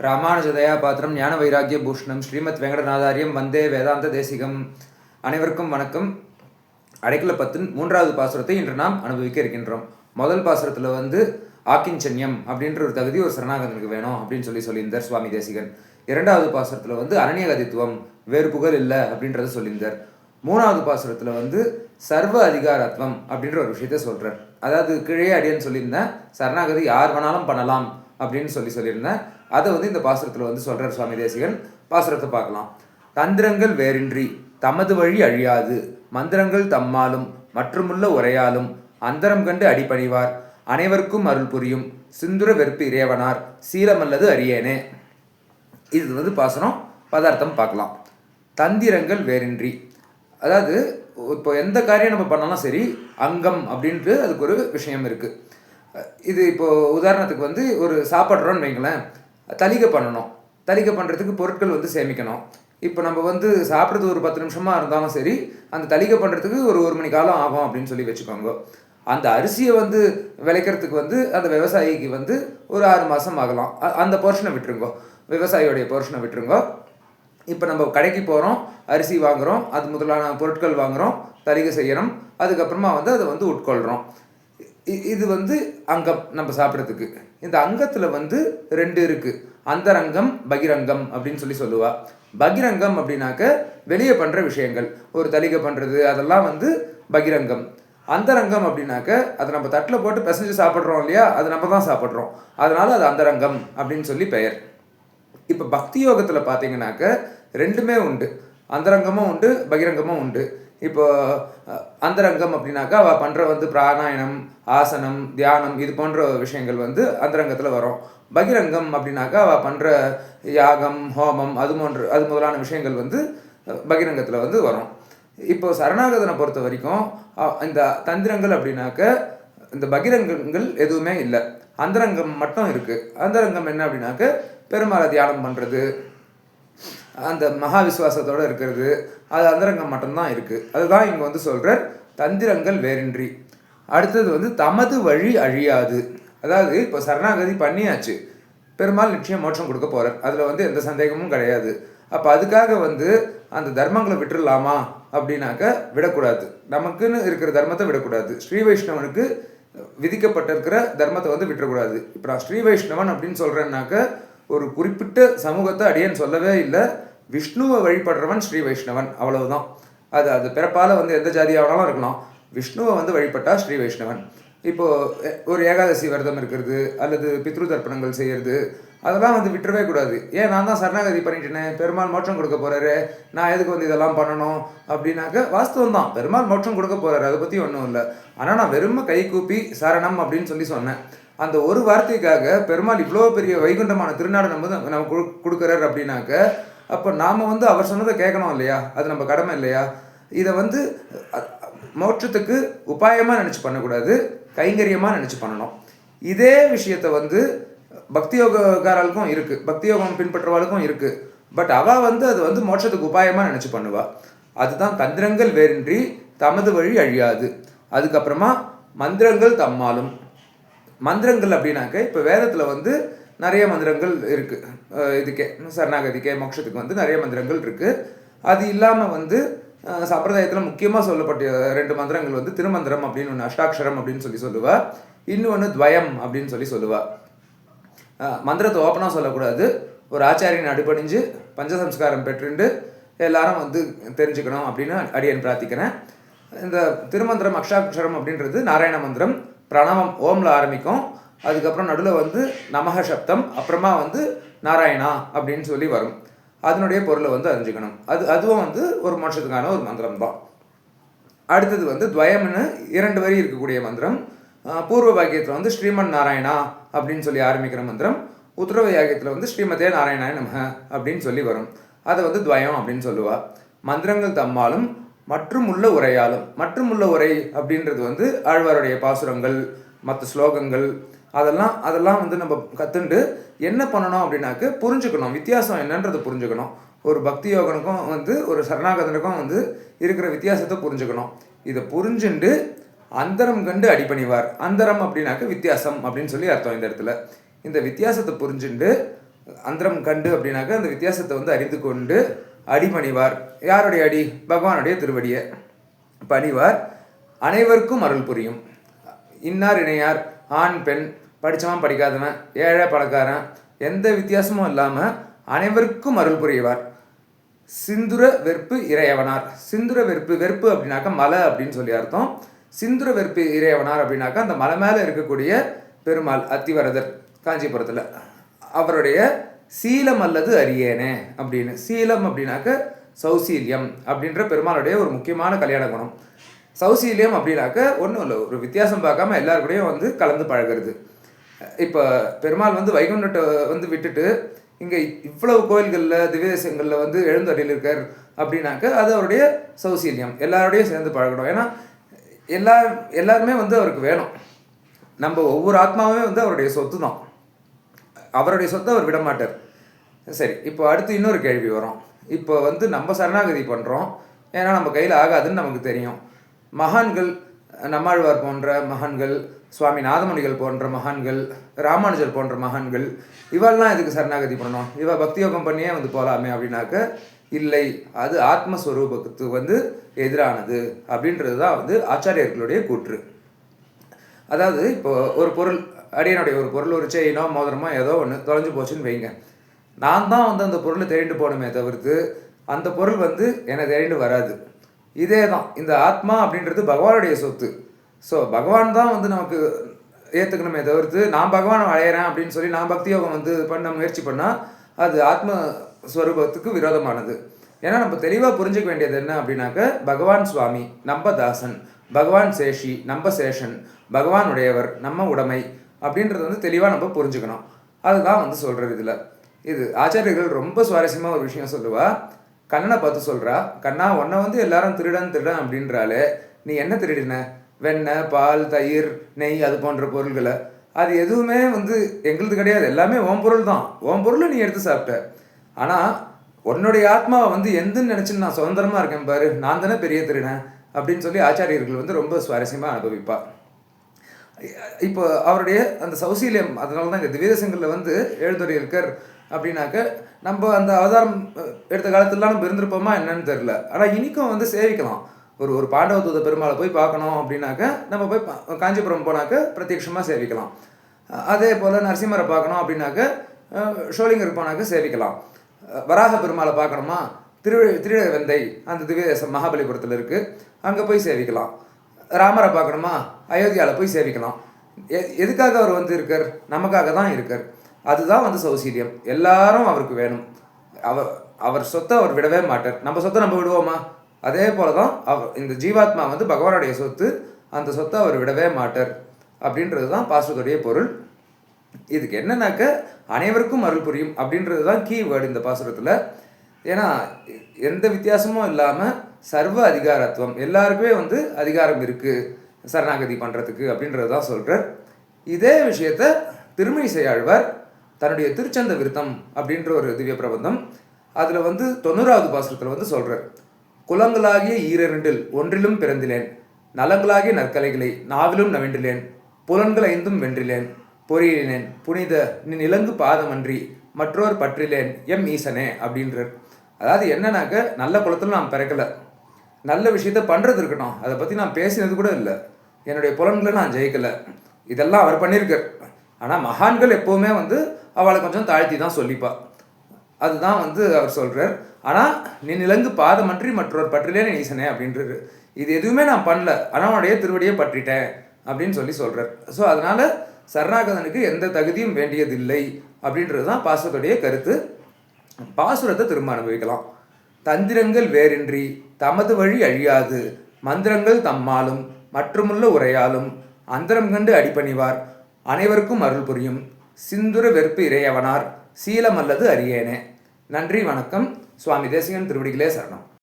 ராமானுஜதயா பாத்திரம் ஞான வைராக்கிய பூஷணம் ஸ்ரீமத் வெங்கடநாதாரியம் வந்தே வேதாந்த தேசிகம். அனைவருக்கும் வணக்கம். அடைக்கல பத்தின் 3வது பாசுரத்தை இன்று நாம் அனுபவிக்க இருக்கின்றோம். முதல் பாசுரத்தில் ஆக்கிஞ்சன்யம் அப்படின்ற ஒரு தகுதி ஒரு சரணாகதனுக்கு வேணும் அப்படின்னு சொல்லியிருந்தார் சுவாமி தேசிகன். 2வது பாசுரத்தில் அனன்யகதித்துவம், வேறு புகழ் இல்லை அப்படின்றத சொல்லியிருந்தார். 3வது பாசுரத்தில் சர்வ அதிகாரத்துவம் அப்படின்ற ஒரு விஷயத்த சொல்கிறார். அதாவது கீழே அடியன்னு சொல்லியிருந்தேன், சரணாகதி யார் வேணாலும் பண்ணலாம் அப்படின்னு சொல்லியிருந்தேன். அதை இந்த பாசுரத்தில் சொல்கிறார் சுவாமி தேசிகன். பாசுரத்தை பார்க்கலாம். தந்திரங்கள் வேறின்றி தமது வழி அழியாது, மந்திரங்கள் தம்மாலும் மற்றுமுள்ள உரையாலும், அந்தரம் கண்டு அடிபணிவார் அனைவருக்கும் அருள் புரியும், சிந்துர வெறுப்பு இறைவனார் சீலமல்லது அறியேனே. இது பாசுரம். பதார்த்தம் பார்க்கலாம். தந்திரங்கள் வேறின்றி, அதாவது இப்போ எந்த காரியம் நம்ம பண்ணாலும் சரி, அங்கம் அப்படின்ட்டு அதுக்கு ஒரு விஷயம் இருக்குது. இது இப்போது உதாரணத்துக்கு ஒரு சாப்பிட்றோன்னு வைங்களேன், தலிகை பண்ணணும். தலிகை பண்ணுறதுக்கு பொருட்கள் சேமிக்கணும். இப்போ நம்ம சாப்பிட்றது ஒரு 10 நிமிஷமாக இருந்தாலும் சரி, அந்த தலிகை பண்ணுறதுக்கு ஒரு மணி காலம் ஆகும் அப்படின்னு சொல்லி வச்சுக்கோங்க. அந்த அரிசியை விளைக்கிறதுக்கு அந்த விவசாயிக்கு ஒரு 6 மாதம் ஆகலாம். அந்த போர்ஷனை விட்டுருங்கோ, விவசாயியோடைய போர்ஷனை விட்டுருங்கோ. இப்போ நம்ம கடைக்கு போகிறோம், அரிசி வாங்குகிறோம், அது முதலான பொருட்கள் வாங்குகிறோம், தலிகை செய்யணும், அதுக்கப்புறமா அதை உட்கொள்கிறோம். இது அங்கம் நம்ம சாப்பிட்றதுக்கு. இந்த அங்கத்தில் 2 இருக்குது. அந்தரங்கம், பகிரங்கம் அப்படின்னு சொல்லுவா. பகிரங்கம் அப்படின்னாக்க வெளியே பண்ணுற விஷயங்கள், ஒரு தலிகை பண்ணுறது, அதெல்லாம் பகிரங்கம். அந்தரங்கம் அப்படின்னாக்க அதை நம்ம தட்டில் போட்டு பிசைஞ்சு சாப்பிட்றோம் இல்லையா, அது நம்ம தான் சாப்பிட்றோம், அதனால் அது அந்தரங்கம் அப்படின்னு பெயர். இப்போ பக்தி யோகத்தில் பார்த்தீங்கன்னாக்க 2மே உண்டு. அந்தரங்கமும் உண்டு, பகிரங்கமும் உண்டு. இப்போ அந்தரங்கம் அப்படின்னாக்கா அவள் பண்ணுற பிராணாயணம், ஆசனம், தியானம், இது போன்ற விஷயங்கள் அந்தரங்கத்தில் வரும். பகிரங்கம் அப்படின்னாக்கா அவள் பண்ணுற யாகம், ஹோமம், அது முதலான விஷயங்கள் பகிரங்கத்தில் வரும். இப்போ சரணாகதனை பொறுத்த வரைக்கும் இந்த தந்திரங்கள் அப்படின்னாக்க இந்த பகிரங்கங்கள் எதுவுமே இல்லை, அந்தரங்கம் மட்டும் இருக்குது. அந்தரங்கம் என்ன அப்படின்னாக்க பெருமாளை தியானம் பண்ணுறது, அந்த மகா விசுவாசத்தோடு இருக்கிறது, அது அந்தரங்கம் மட்டும்தான் இருக்குது. அதுதான் இங்கே சொல்கிறார், தந்திரங்கள் வேறின்றி. அடுத்தது தமது வழி அழியாது. அதாவது இப்போ சரணாகதி பண்ணியாச்சு, பெருமாள் நிச்சயம் மோட்சம் கொடுக்க போகிறார், அதில் எந்த சந்தேகமும் கிடையாது. அப்போ அதுக்காக அந்த தர்மங்களை விட்டுடலாமா அப்படின்னாக்க விடக்கூடாது. நமக்குன்னு இருக்கிற தர்மத்தை விடக்கூடாது. ஸ்ரீ வைஷ்ணவனுக்கு விதிக்கப்பட்டிருக்கிற தர்மத்தை விட்டுறக்கூடாது. இப்போ நான் ஸ்ரீ வைஷ்ணவன் அப்படின்னு சொல்கிறேன்னாக்க ஒரு குறிப்பிட்ட சமூகத்தை அடியேன்னு சொல்லவே இல்லை. விஷ்ணுவை வழிபடுறவன் ஸ்ரீ வைஷ்ணவன், அவ்வளவுதான். அது பிறப்பால் எந்த ஜாதியாகனாலும் இருக்கலாம். விஷ்ணுவை வழிபட்டால் ஸ்ரீ வைஷ்ணவன். இப்போது ஒரு ஏகாதசி விரதம் இருக்கிறது, அல்லது பித்ரு தர்ப்பணங்கள் செய்கிறது, அதெல்லாம் விட்டுறவே கூடாது. ஏன், நான் தான் சரணாகதி பண்ணிட்டேனே, பெருமாள் மோட்சம் கொடுக்க போகிறாரு, நான் எதுக்கு இதெல்லாம் பண்ணணும் அப்படின்னாக்க வாஸ்தவம் தான், பெருமாள் மோட்சம் கொடுக்க போகிறாரு, அதை பற்றி ஒன்றும் இல்லை. ஆனால் நான் வெறும் கை கூப்பி சரணம் அப்படின்னு சொன்னேன். அந்த ஒரு வார்த்தைக்காக பெருமாள் இவ்வளோ பெரிய வைகுண்டமான திருநாடு நம்ம கொடுக்குறாரு அப்படின்னாக்க, அப்போ நாம் அவர் சொன்னதை கேட்கணும் இல்லையா, அது நம்ம கடமை இல்லையா. இதை மோட்சத்துக்கு உபாயமாக நினச்சி பண்ணக்கூடாது, கைங்கரியமாக நினச்சி பண்ணணும். இதே விஷயத்தை பக்தி யோகக்காரர்களுக்கும் இருக்குது, பக்தி யோகம் பின்பற்றுவாளுக்கும் இருக்குது. பட் அவள் அது மோட்சத்துக்கு உபாயமாக நினச்சி பண்ணுவாள். அதுதான் தந்திரங்கள் வேறின்றி தமது வழி அழியாது. அதுக்கப்புறமா மந்திரங்கள் தம்மாலும். மந்திரங்கள் அப்படின்னாக்க இப்போ வேதத்தில் நிறைய மந்திரங்கள் இருக்குது. இதுக்கே சரணாகதிக்கே மோட்சத்துக்கு நிறைய மந்திரங்கள் இருக்குது. அது இல்லாமல் சம்பிரதாயத்தில் முக்கியமாக சொல்லப்பட்ட 2 மந்திரங்கள் திருமந்திரம் அப்படின்னு ஒன்று, அஷ்டாட்சரம் அப்படின்னு சொல்லுவா. இன்னொன்று துவயம் அப்படின்னு சொல்லுவா. மந்திரத்தை ஓப்பனாக சொல்லக்கூடாது, ஒரு ஆச்சாரியன் அடிபணிஞ்சு பஞ்சசம்ஸ்காரம் பெற்றுண்டு எல்லாரும் தெரிஞ்சுக்கணும் அப்படின்னு அடியேன் பிரார்த்திக்கிறேன். இந்த திருமந்திரம் அஷ்டாட்சரம் அப்படின்றது நாராயண மந்திரம். பிரணவம் ஓம்ல ஆரம்பிக்கும், அதுக்கப்புறம் நடுவில் நமக சப்தம், அப்புறமா நாராயணா அப்படின்னு வரும். அதனுடைய பொருளை அறிஞ்சுக்கணும். அதுவும் ஒரு மோட்சத்துக்கான ஒரு மந்திரம் தான். அடுத்தது துவயம்னு 2 வரி இருக்கக்கூடிய மந்திரம். பூர்வ பாக்கியத்தில் ஸ்ரீமன் நாராயணா அப்படின்னு ஆரம்பிக்கிற மந்திரம். உத்தரவ யாகியத்தில் ஸ்ரீமதே நாராயணாய நமக அப்படின்னு வரும். அதை துவயம் அப்படின்னு சொல்லுவா. மந்திரங்கள் தம்மாலும் மற்றும் உள்ள உரையாலும். மற்றும் உள்ள உரை அப்படின்றது ஆழ்வாருடைய பாசுரங்கள், மற்ற ஸ்லோகங்கள், அதெல்லாம் நம்ம கற்றுண்டு என்ன பண்ணணும் அப்படின்னாக்க புரிஞ்சுக்கணும், வித்தியாசம் என்னன்றதை புரிஞ்சுக்கணும். ஒரு பக்தி யோகனுக்கும் ஒரு சரணாகதனுக்கும் இருக்கிற வித்தியாசத்தை புரிஞ்சுக்கணும். இதை புரிஞ்சுண்டு அந்தரம் கண்டு அடிபணிவார். அந்தரம் அப்படின்னாக்க வித்தியாசம் அப்படின்னு அர்த்தம். இந்த இடத்துல இந்த வித்தியாசத்தை புரிஞ்சுண்டு அந்தரம் கண்டு அப்படின்னாக்க அந்த வித்தியாசத்தை வந்து அறிந்து கொண்டு அடிபணிவார். யாருடைய அடி? பகவானுடைய திருவடியை பணிவார். அனைவருக்கும் அருள் புரியும். இன்னார் இணையார், ஆண் பெண், படித்தவன் படிக்காதவன், ஏழை பணக்காரன், எந்த வித்தியாசமும் இல்லாமல் அனைவருக்கும் அருள் புரிவார். சிந்துர வெற்பு இறையவனார். சிந்துர வெற்பு அப்படின்னாக்கா மலை அப்படின்னு சொல்லி அர்த்தம். சிந்துர வெற்பு இறையவனார் அப்படின்னாக்கா அந்த மலை மேலே இருக்கக்கூடிய பெருமாள் அத்திவரதர் காஞ்சிபுரத்தில், அவருடைய சீலம் அல்லது அறியேனே அப்படின்னு. சீலம் அப்படின்னாக்க சௌசீல்யம் அப்படின்ற பெருமாளுடைய ஒரு முக்கியமான கல்யாண குணம். சௌசீல்யம் அப்படின்னாக்க ஒன்றும் இல்லை, ஒரு வித்தியாசம் பார்க்காம எல்லாருக்கூடையும் வந்து கலந்து பழகிறது. இப்போ பெருமாள் வந்து வைகுண்டத்தை வந்து விட்டுட்டு இங்கே இவ்வளவு கோயில்களில் திவ்யதேசங்களில் வந்து எழுந்தடியில் இருக்கார் அப்படின்னாக்க அது அவருடைய சௌசீல்யம். எல்லாரோடையும் சேர்ந்து பழகணும். ஏன்னா எல்லாருமே வந்து அவருக்கு வேணும். நம்ம ஒவ்வொரு ஆத்மாவே வந்து அவருடைய சொத்து தான். அவருடைய சொத்தை அவர் விடமாட்டார். சரி, இப்போ அடுத்து இன்னொரு கேள்வி வரும். இப்போ வந்து நம்ம சரணாகதி பண்ணுறோம், ஏன்னா நம்ம கையில் ஆகாதுன்னு நமக்கு தெரியும். மகான்கள், நம்மாழ்வார் போன்ற மகான்கள், சுவாமி நாதமுனிகள் போன்ற மகான்கள், ராமானுஜர் போன்ற மகான்கள், இவெல்லாம் இதுக்கு சரணாகதி பண்ணணும், இவ பக்தி யோகம் பண்ணியே வந்து போகலாமே அப்படின்னாக்க இல்லை, அது ஆத்மஸ்வரூபத்துக்கு வந்து எதிரானது அப்படின்றது தான் வந்து ஆச்சாரியர்களுடைய கூற்று. அதாவது இப்போ ஒரு பொருள், அடியனுடைய ஒரு பொருள், ஒரு செயினோ மோதிரமோ ஏதோ ஒன்று தொலைஞ்சு போச்சுன்னு வைங்க. நான் தான் வந்து அந்த பொருளை தேடிட்டு போகணுமே தவிர்த்து அந்த பொருள் வந்து என்னை தேடிட்டு வராது. இதே தான் இந்த ஆத்மா அப்படின்றது பகவானுடைய சொத்து. ஸோ பகவான் தான் வந்து நமக்கு ஏற்றுக்கணுமே தவிர்த்து நான் பகவானை அடையிறேன் அப்படின்னு சொல்லி நான் பக்தி யோகம் வந்து பண்ண முயற்சி பண்ணால் அது ஆத்மஸ்வரூபத்துக்கு விரோதமானது. ஏன்னா நம்ம தெளிவாக புரிஞ்சுக்க வேண்டியது என்ன அப்படின்னாக்க, பகவான் சுவாமி நம்ம தாசன், பகவான் சேஷி நம்ம சேஷன், பகவான் உடையவர் நம்ம உடைமை அப்படின்றது வந்து தெளிவாக நம்ம புரிஞ்சுக்கணும். அதுதான் வந்து சொல்கிறது இதில். இது ஆச்சாரியர்கள் ரொம்ப சுவாரஸ்யமாக ஒரு விஷயம் சொல்லுவா. கண்ணனை பார்த்து சொல்கிறா, கண்ணா உன்னை வந்து எல்லாரும் திருடன் அப்படின்றாலே நீ என்ன திருடின? வெண்ணெய், பால், தயிர், நெய், அது போன்ற பொருள்களை. அது எதுவுமே வந்து எங்களுது கிடையாது, எல்லாமே ஓம் பொருள் தான். ஓம் பொருளை நீ எடுத்து சாப்பிட்ட. ஆனால் உன்னுடைய ஆத்மாவை வந்து எந்துன்னு நினச்சின்னு நான் சுதந்திரமாக இருக்கேன் பாரு, நான் தானே பெரிய திருடன் அப்படின்னு சொல்லி ஆச்சாரியர்கள் வந்து ரொம்ப சுவாரஸ்யமாக அனுபவிப்பா. இப்போ அவருடைய அந்த சௌசீல்யம், அதனால தான் இங்கே திவ்யதேசங்களில் வந்து எழுந்தொறி இருக்கார் அப்படின்னாக்க நம்ம அந்த அவதாரம் எடுத்த காலத்துலலாம் நம்ம இருந்திருப்போமா என்னன்னு தெரில. ஆனால் இன்றைக்கும் வந்து சேவிக்கலாம். ஒரு பாண்டவதூத பெருமாளை போய் பார்க்கணும் அப்படின்னாக்க நம்ம போய் காஞ்சிபுரம் போனாக்க பிரத்யட்சமாக சேவிக்கலாம். அதே போல் நரசிம்மரை பார்க்கணும் அப்படின்னாக்க ஷோலிங்கருக்கு போனாக்க சேவிக்கலாம். வராக பெருமாளை பார்க்கணுமா, திருவெந்தை அந்த திவ்யதேசம் மகாபலிபுரத்தில் இருக்குது, அங்கே போய் சேவிக்கலாம். ராமரை பார்க்கணுமா, அயோத்தியாவில் போய் சேவிக்கலாம். எதுக்காக அவர் வந்து இருக்கார்? நமக்காக தான் இருக்கார். அதுதான் வந்து சௌசீல்யம். எல்லாரும் அவருக்கு வேணும். அவர் சொத்தை அவர் விடவே மாட்டார். நம்ம சொத்தை நம்ம விடுவோமா? அதே போல தான் இந்த ஜீவாத்மா வந்து பகவானுடைய சொத்து, அந்த சொத்தை அவர் விடவே மாட்டார் அப்படின்றது தான் பாசுரத்துடைய பொருள். இதுக்கு என்னன்னாக்க அனைவருக்கும் அருள் புரியும் அப்படின்றது தான் கீ வேர்டு இந்த பாசுரத்தில். ஏன்னா எந்த வித்தியாசமும் இல்லாமல் சர்வ அதிகாரத்துவம், எல்லாருக்குமே வந்து அதிகாரம் இருக்குது சரணாகதி பண்ணுறதுக்கு அப்படின்றது தான் சொல்கிறார். இதே விஷயத்த திருமணிசை ஆழ்வார் தன்னுடைய திருச்சந்த விருத்தம் அப்படின்ற ஒரு திவ்ய பிரபந்தம், அதில் வந்து 90வது பாசுரத்தில் வந்து சொல்கிறார். குலங்களாகிய ஈரண்டில் ஒன்றிலும் பிறந்திலேன், நலங்களாகிய நற்கலைகளை நாவிலும் நவென்றிலேன், புலன்கள் ஐந்தும் வென்றிலேன், பொறியிலேன் புனித நின் இலங்கு பாதமன்றி மற்றோர் பற்றிலேன் எம் ஈசனே அப்படின்றார். அதாவது என்னன்னாக்க, நல்ல குலத்தில் நான் பிறக்கலை, நல்ல விஷயத்த பண்ணுறது இருக்கட்டும், அதை பற்றி நான் பேசினது கூட இல்லை, என்னுடைய புலன்களை நான் ஜெயிக்கலை, இதெல்லாம் அவர் பண்ணியிருக்கார். ஆனால் மகான்கள் எப்போவுமே வந்து அவளை கொஞ்சம் தாழ்த்தி தான் சொல்லிப்பா. அதுதான் வந்து அவர் சொல்கிறார். ஆனால் நீ நிலங்கு பாதமன்றி மற்றொரு பற்றிலேன் ஈசனே அப்படின்றாரு. இது எதுவுமே நான் பண்ணல, ஆனால் அவனுடைய திருவடியை பற்றிட்டேன் அப்படின்னு சொல்கிறார். ஸோ அதனால் சரணாகதனுக்கு எந்த தகுதியும் வேண்டியதில்லை அப்படின்றது தான் பாசுரத்துடைய கருத்து. பாசுரத்தை திரும்ப அனுபவிக்கலாம். தந்திரங்கள் வேறின்றி தமது வழி அழியாது, மந்திரங்கள் தம்மாலும் மற்றுமுள்ள உரையாலும் அந்தரம் கண்டு அடிபணிவார், அனைவருக்கும் அருள் புரியும், சிந்துர வெற்பு இறையவனார், சீலம் அல்லது அறியேனே. நன்றி, வணக்கம். சுவாமி தேசிகன் திருவடிகளே சரணம்.